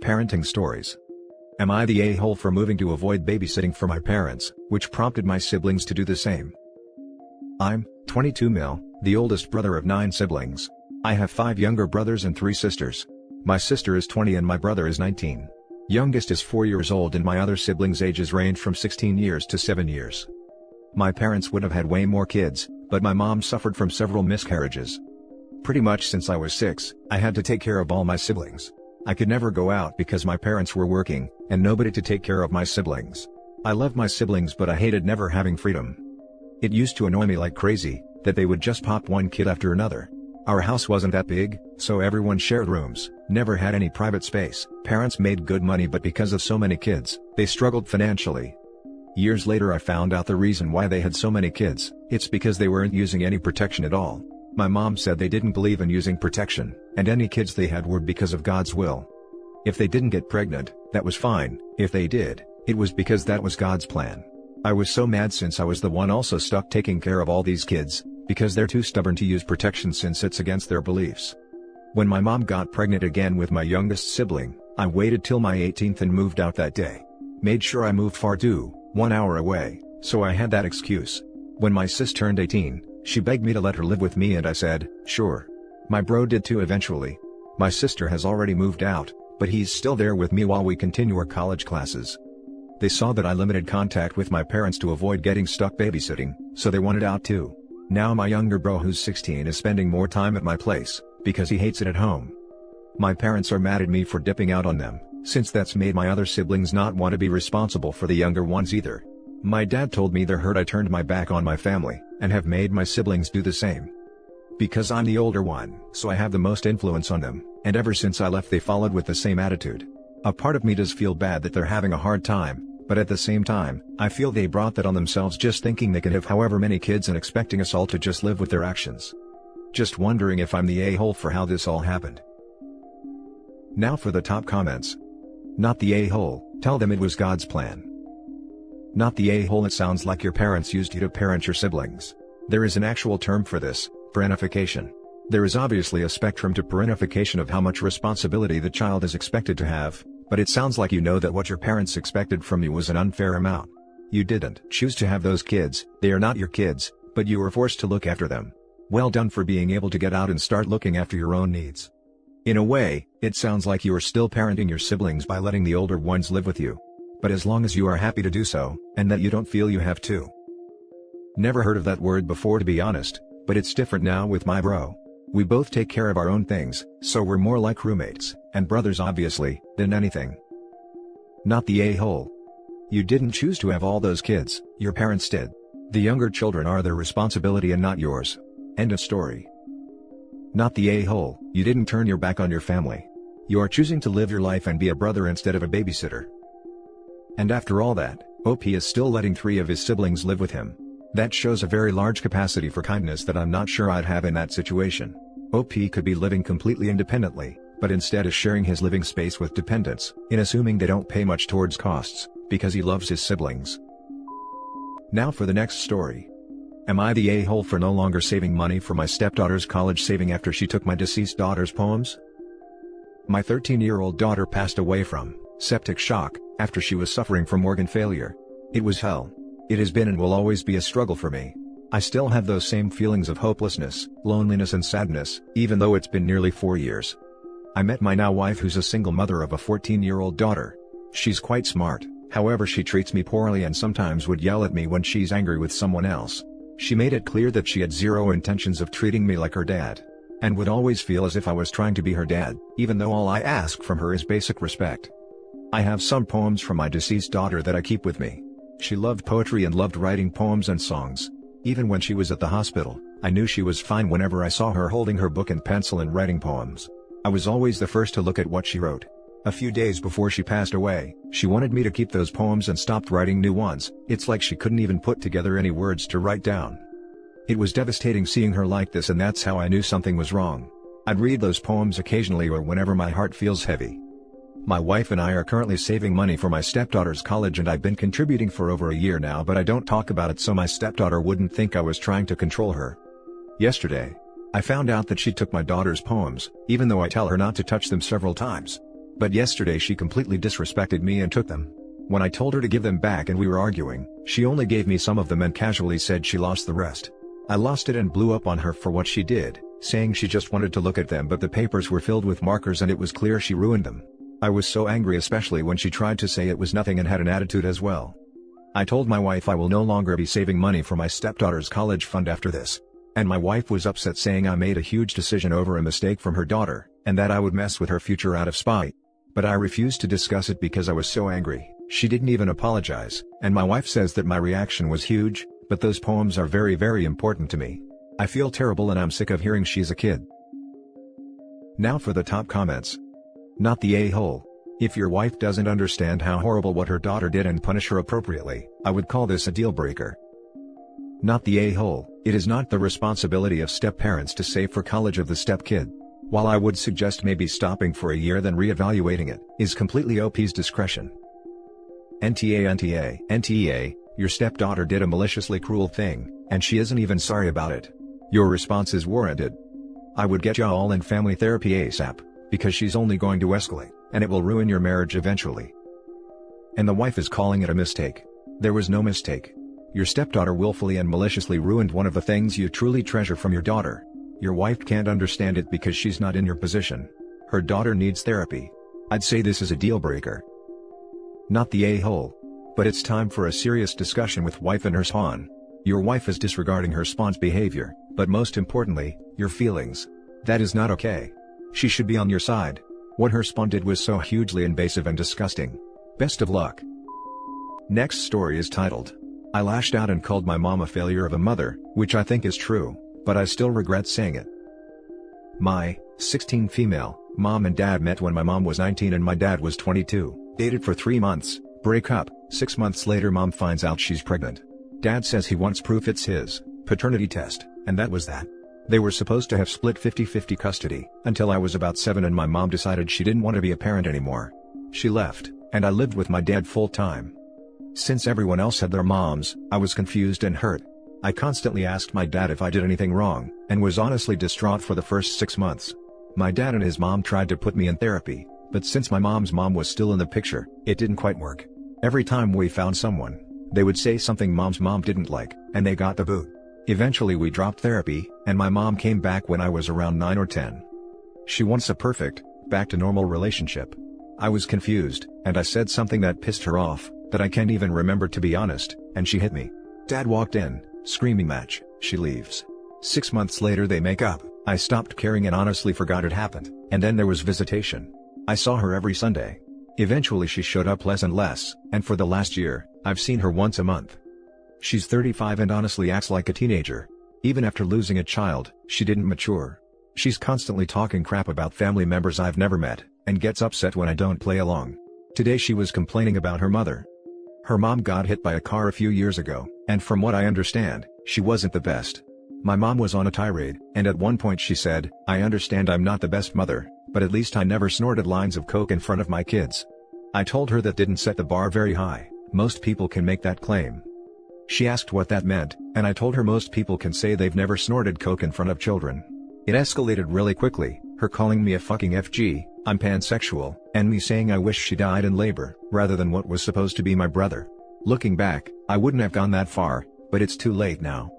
Parenting stories. Am I the a-hole for moving to avoid babysitting for my parents, which prompted my siblings to do the same? I'm 22 mil, the oldest brother of 9 siblings. I have 5 younger brothers and 3 sisters. My sister is 20 and my brother is 19. Youngest is 4 years old and my other siblings' ages range from 16 years to 7 years. My parents would have had way more kids, but my mom suffered from several miscarriages. Pretty much since I was 6, I had to take care of all my siblings. I could never go out because my parents were working, and nobody to take care of my siblings. I loved my siblings but I hated never having freedom. It used to annoy me like crazy, that they would just pop one kid after another. Our house wasn't that big, so everyone shared rooms, never had any private space. Parents made good money but because of so many kids, they struggled financially. Years later I found out the reason why they had so many kids. It's because they weren't using any protection at all. My mom said they didn't believe in using protection, and any kids they had were because of God's will. If they didn't get pregnant, that was fine. If they did, it was because that was God's plan. I was so mad since I was the one also stuck taking care of all these kids, because they're too stubborn to use protection since it's against their beliefs. When my mom got pregnant again with my youngest sibling, I waited till my 18th and moved out that day. Made sure I moved far too, 1 hour away, so I had that excuse. When my sis turned 18, she begged me to let her live with me and I said, sure. My bro did too eventually. My sister has already moved out, but he's still there with me while we continue our college classes. They saw that I limited contact with my parents to avoid getting stuck babysitting, so they wanted out too. Now my younger bro who's 16 is spending more time at my place, because he hates it at home. My parents are mad at me for dipping out on them, since that's made my other siblings not want to be responsible for the younger ones either. My dad told me they're hurt I turned my back on my family, and have made my siblings do the same. Because I'm the older one, so I have the most influence on them, and ever since I left they followed with the same attitude. A part of me does feel bad that they're having a hard time, but at the same time, I feel they brought that on themselves just thinking they could have however many kids and expecting us all to just live with their actions. Just wondering if I'm the a-hole for how this all happened. Now for the top comments. Not the a-hole, tell them it was God's plan. Not the a-hole, it sounds like your parents used you to parent your siblings. There is an actual term for this, parentification. There is obviously a spectrum to parentification of how much responsibility the child is expected to have, but it sounds like you know that what your parents expected from you was an unfair amount. You didn't choose to have those kids, they are not your kids, but you were forced to look after them. Well done for being able to get out and start looking after your own needs. In a way, it sounds like you are still parenting your siblings by letting the older ones live with you. But as long as you are happy to do so, and that you don't feel you have to. Never heard of that word before to be honest, but it's different now with my bro. We both take care of our own things, so we're more like roommates, and brothers obviously, than anything. Not the a-hole. You didn't choose to have all those kids, your parents did. The younger children are their responsibility and not yours. End of story. Not the a-hole, you didn't turn your back on your family. You are choosing to live your life and be a brother instead of a babysitter. And after all that, OP is still letting 3 of his siblings live with him. That shows a very large capacity for kindness that I'm not sure I'd have in that situation. OP could be living completely independently, but instead is sharing his living space with dependents, in assuming they don't pay much towards costs, because he loves his siblings. Now for the next story. Am I the a-hole for no longer saving money for my stepdaughter's college saving after she took my deceased daughter's poems? My 13-year-old daughter passed away from septic shock after she was suffering from organ failure. It was hell. It has been and will always be a struggle for me. I still have those same feelings of hopelessness, loneliness and sadness, even though it's been nearly 4 years. I met my now wife who's a single mother of a 14-year-old daughter. She's quite smart, however she treats me poorly and sometimes would yell at me when she's angry with someone else. She made it clear that she had zero intentions of treating me like her dad, and would always feel as if I was trying to be her dad, even though all I ask from her is basic respect. I have some poems from my deceased daughter that I keep with me. She loved poetry and loved writing poems and songs. Even when she was at the hospital, I knew she was fine whenever I saw her holding her book and pencil and writing poems. I was always the first to look at what she wrote. A few days before she passed away, she wanted me to keep those poems and stopped writing new ones. It's like she couldn't even put together any words to write down. It was devastating seeing her like this, and that's how I knew something was wrong. I'd read those poems occasionally or whenever my heart feels heavy. My wife and I are currently saving money for my stepdaughter's college, and I've been contributing for over a year now, but I don't talk about it so my stepdaughter wouldn't think I was trying to control her. Yesterday, I found out that she took my daughter's poems, even though I tell her not to touch them several times. But yesterday she completely disrespected me and took them. When I told her to give them back and we were arguing, she only gave me some of them and casually said she lost the rest. I lost it and blew up on her for what she did, saying she just wanted to look at them, but the papers were filled with markers and it was clear she ruined them. I was so angry, especially when she tried to say it was nothing and had an attitude as well. I told my wife I will no longer be saving money for my stepdaughter's college fund after this. And my wife was upset, saying I made a huge decision over a mistake from her daughter, and that I would mess with her future out of spite. But I refused to discuss it because I was so angry. She didn't even apologize, and my wife says that my reaction was huge, but those poems are very, very important to me. I feel terrible and I'm sick of hearing she's a kid. Now for the top comments. Not the a-hole. If your wife doesn't understand how horrible what her daughter did and punish her appropriately, I would call this a deal breaker. Not the a-hole. It is not the responsibility of step-parents to save for college of the step-kid. While I would suggest maybe stopping for a year then re-evaluating it, is completely OP's discretion. NTA, your stepdaughter did a maliciously cruel thing, and she isn't even sorry about it. Your response is warranted. I would get y'all in family therapy ASAP, because she's only going to escalate, and it will ruin your marriage eventually. And the wife is calling it a mistake. There was no mistake. Your stepdaughter willfully and maliciously ruined one of the things you truly treasure from your daughter. Your wife can't understand it because she's not in your position. Her daughter needs therapy. I'd say this is a deal breaker. Not the a-hole. But it's time for a serious discussion with wife and her spawn. Your wife is disregarding her spawn's behavior, but most importantly, your feelings. That is not okay. She should be on your side. What her spawn did was so hugely invasive and disgusting. Best of luck. Next story is titled, I lashed out and called my mom a failure of a mother, which I think is true, but I still regret saying it. My 16 female mom and dad met when my mom was 19 and my dad was 22, dated for 3 months, break up, 6 months later mom finds out she's pregnant. Dad says he wants proof it's his paternity test, and that was that. They were supposed to have split 50-50 custody, until I was about 7 and my mom decided she didn't want to be a parent anymore. She left, and I lived with my dad full time. Since everyone else had their moms, I was confused and hurt. I constantly asked my dad if I did anything wrong, and was honestly distraught for the first 6 months. My dad and his mom tried to put me in therapy, but since my mom's mom was still in the picture, it didn't quite work. Every time we found someone, they would say something mom's mom didn't like, and they got the boot. Eventually we dropped therapy, and my mom came back when I was around 9 or 10. She wants a perfect, back to normal relationship. I was confused, and I said something that pissed her off, that I can't even remember to be honest, and she hit me. Dad walked in, screaming match, she leaves. 6 months later they make up, I stopped caring and honestly forgot it happened, and then there was visitation. I saw her every Sunday. Eventually she showed up less and less, and for the last year, I've seen her once a month. She's 35 and honestly acts like a teenager. Even after losing a child, she didn't mature. She's constantly talking crap about family members I've never met, and gets upset when I don't play along. Today she was complaining about her mother. Her mom got hit by a car a few years ago, and from what I understand, she wasn't the best. My mom was on a tirade, and at one point she said, I understand I'm not the best mother, but at least I never snorted lines of coke in front of my kids. I told her that didn't set the bar very high, most people can make that claim. She asked what that meant, and I told her most people can say they've never snorted coke in front of children. It escalated really quickly, her calling me a fucking FG, I'm pansexual, and me saying I wish she died in labor, rather than what was supposed to be my brother. Looking back, I wouldn't have gone that far, but it's too late now.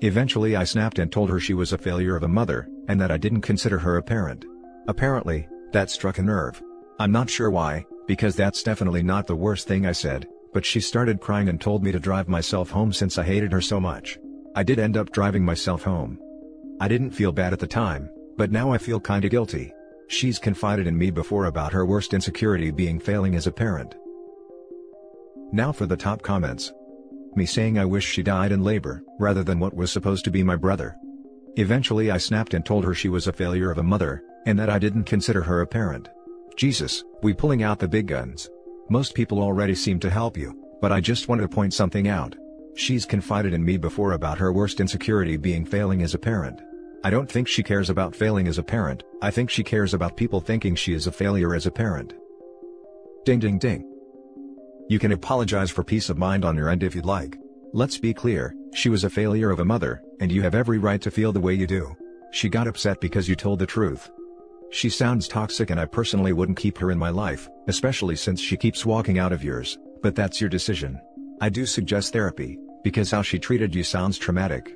Eventually I snapped and told her she was a failure of a mother, and that I didn't consider her a parent. Apparently, that struck a nerve. I'm not sure why, because that's definitely not the worst thing I said, but she started crying and told me to drive myself home since I hated her so much. I did end up driving myself home. I didn't feel bad at the time, but now I feel kinda guilty. She's confided in me before about her worst insecurity being failing as a parent. Now for the top comments. Me saying I wish she died in labor, rather than what was supposed to be my brother. Eventually I snapped and told her she was a failure of a mother, and that I didn't consider her a parent. Jesus, we pulling out the big guns. Most people already seem to help you, but I just wanted to point something out. She's confided in me before about her worst insecurity being failing as a parent. I don't think she cares about failing as a parent, I think she cares about people thinking she is a failure as a parent. Ding ding ding. You can apologize for peace of mind on your end if you'd like. Let's be clear, she was a failure of a mother, and you have every right to feel the way you do. She got upset because you told the truth. She sounds toxic and I personally wouldn't keep her in my life, especially since she keeps walking out of yours, but that's your decision. I do suggest therapy, because how she treated you sounds traumatic.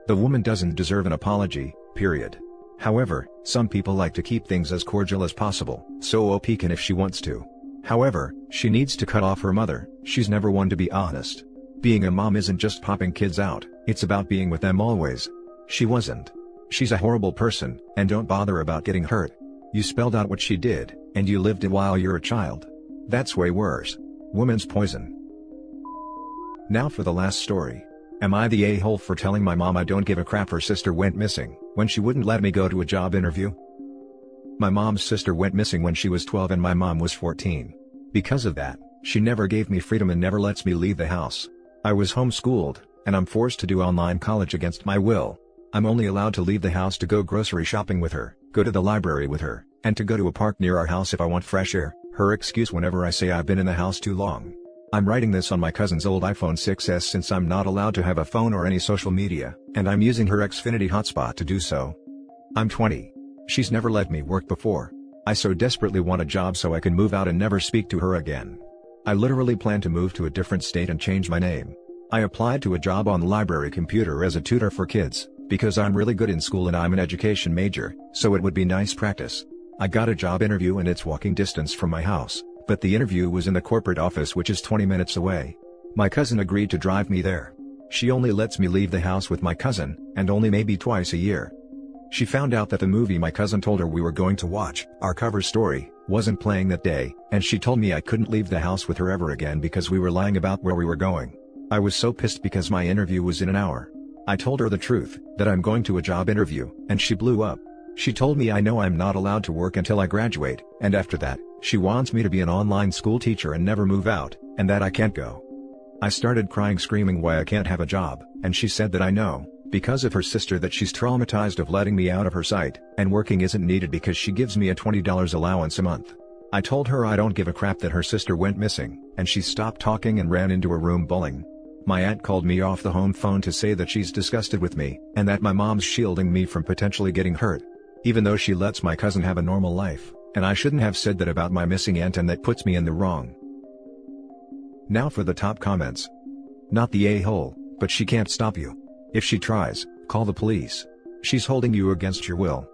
The woman doesn't deserve an apology, period. However, some people like to keep things as cordial as possible, so OP can if she wants to. However, she needs to cut off her mother. She's never one to be honest. Being a mom isn't just popping kids out, it's about being with them always. She wasn't. She's a horrible person, and don't bother about getting hurt. You spelled out what she did, and you lived it while you're a child. That's way worse. Woman's poison. Now for the last story. Am I the a-hole for telling my mom I don't give a crap her sister went missing, when she wouldn't let me go to a job interview? My mom's sister went missing when she was 12 and my mom was 14. Because of that, she never gave me freedom and never lets me leave the house. I was homeschooled, and I'm forced to do online college against my will. I'm only allowed to leave the house to go grocery shopping with her, go to the library with her, and to go to a park near our house if I want fresh air, her excuse whenever I say I've been in the house too long. I'm writing this on my cousin's old iPhone 6s since I'm not allowed to have a phone or any social media, and I'm using her Xfinity hotspot to do so. I'm 20. She's never let me work before. I so desperately want a job so I can move out and never speak to her again. I literally plan to move to a different state and change my name. I applied to a job on the library computer as a tutor for kids, because I'm really good in school and I'm an education major, so it would be nice practice. I got a job interview and it's walking distance from my house, but the interview was in the corporate office which is 20 minutes away. My cousin agreed to drive me there. She only lets me leave the house with my cousin, and only maybe twice a year. She found out that the movie my cousin told her we were going to watch, Our Cover Story, wasn't playing that day, and she told me I couldn't leave the house with her ever again because we were lying about where we were going. I was so pissed because my interview was in an hour. I told her the truth, that I'm going to a job interview, and she blew up. She told me I know I'm not allowed to work until I graduate, and after that, she wants me to be an online school teacher and never move out, and that I can't go. I started crying screaming why I can't have a job, and she said that I know, because of her sister, that she's traumatized of letting me out of her sight, and working isn't needed because she gives me a $20 allowance a month. I told her I don't give a crap that her sister went missing, and she stopped talking and ran into her room bawling. My aunt called me off the home phone to say that she's disgusted with me, and that my mom's shielding me from potentially getting hurt. Even though she lets my cousin have a normal life, and I shouldn't have said that about my missing aunt, and that puts me in the wrong. Now for the top comments. Not the a-hole, but she can't stop you. If she tries, call the police. She's holding you against your will.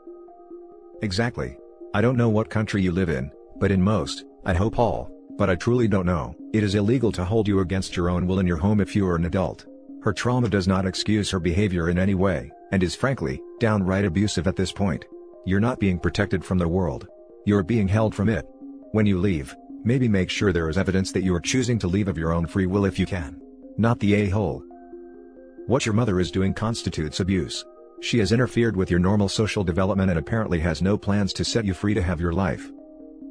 Exactly. I don't know what country you live in, but in most, I hope all, but I truly don't know, it is illegal to hold you against your own will in your home if you are an adult. Her trauma does not excuse her behavior in any way, and is frankly, downright abusive at this point. You're not being protected from the world. You're being held from it. When you leave, maybe make sure there is evidence that you are choosing to leave of your own free will if you can. Not the a-hole. What your mother is doing constitutes abuse. She has interfered with your normal social development and apparently has no plans to set you free to have your life.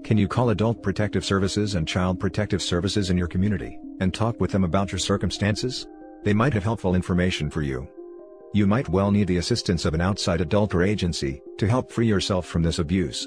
Can you call Adult Protective Services and Child Protective Services in your community, and talk with them about your circumstances? They might have helpful information for you. You might well need the assistance of an outside adult or agency, to help free yourself from this abuse.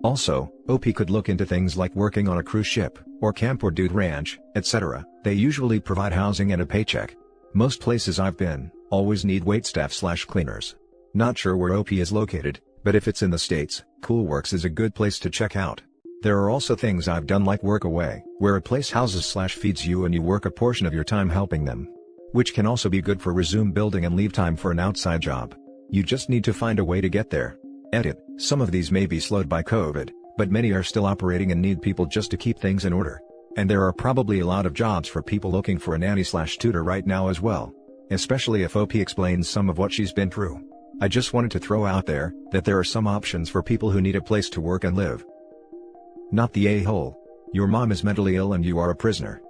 Also, OP could look into things like working on a cruise ship, or camp or dude ranch, etc. They usually provide housing and a paycheck. Most places I've been, always need waitstaff/cleaners. Not sure where OP is located, but if it's in the States, Coolworks is a good place to check out. There are also things I've done like Workaway, where a place houses/feeds you and you work a portion of your time helping them. Which can also be good for resume building and leave time for an outside job. You just need to find a way to get there. Edit, some of these may be slowed by COVID, but many are still operating and need people just to keep things in order. And there are probably a lot of jobs for people looking for a nanny/tutor right now as well. Especially if OP explains some of what she's been through. I just wanted to throw out there, that there are some options for people who need a place to work and live. Not the a-hole. Your mom is mentally ill and you are a prisoner.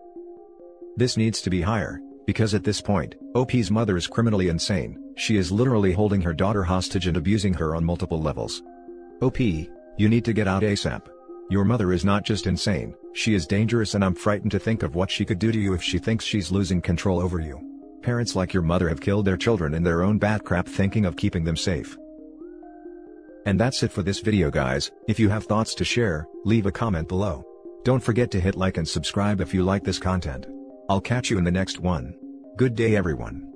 This needs to be higher, because at this point, OP's mother is criminally insane. She is literally holding her daughter hostage and abusing her on multiple levels. OP, you need to get out ASAP. Your mother is not just insane, she is dangerous, and I'm frightened to think of what she could do to you if she thinks she's losing control over you. Parents like your mother have killed their children in their own bad crap thinking of keeping them safe. And that's it for this video, guys. If you have thoughts to share, leave a comment below. Don't forget to hit like and subscribe if you like this content. I'll catch you in the next one. Good day everyone.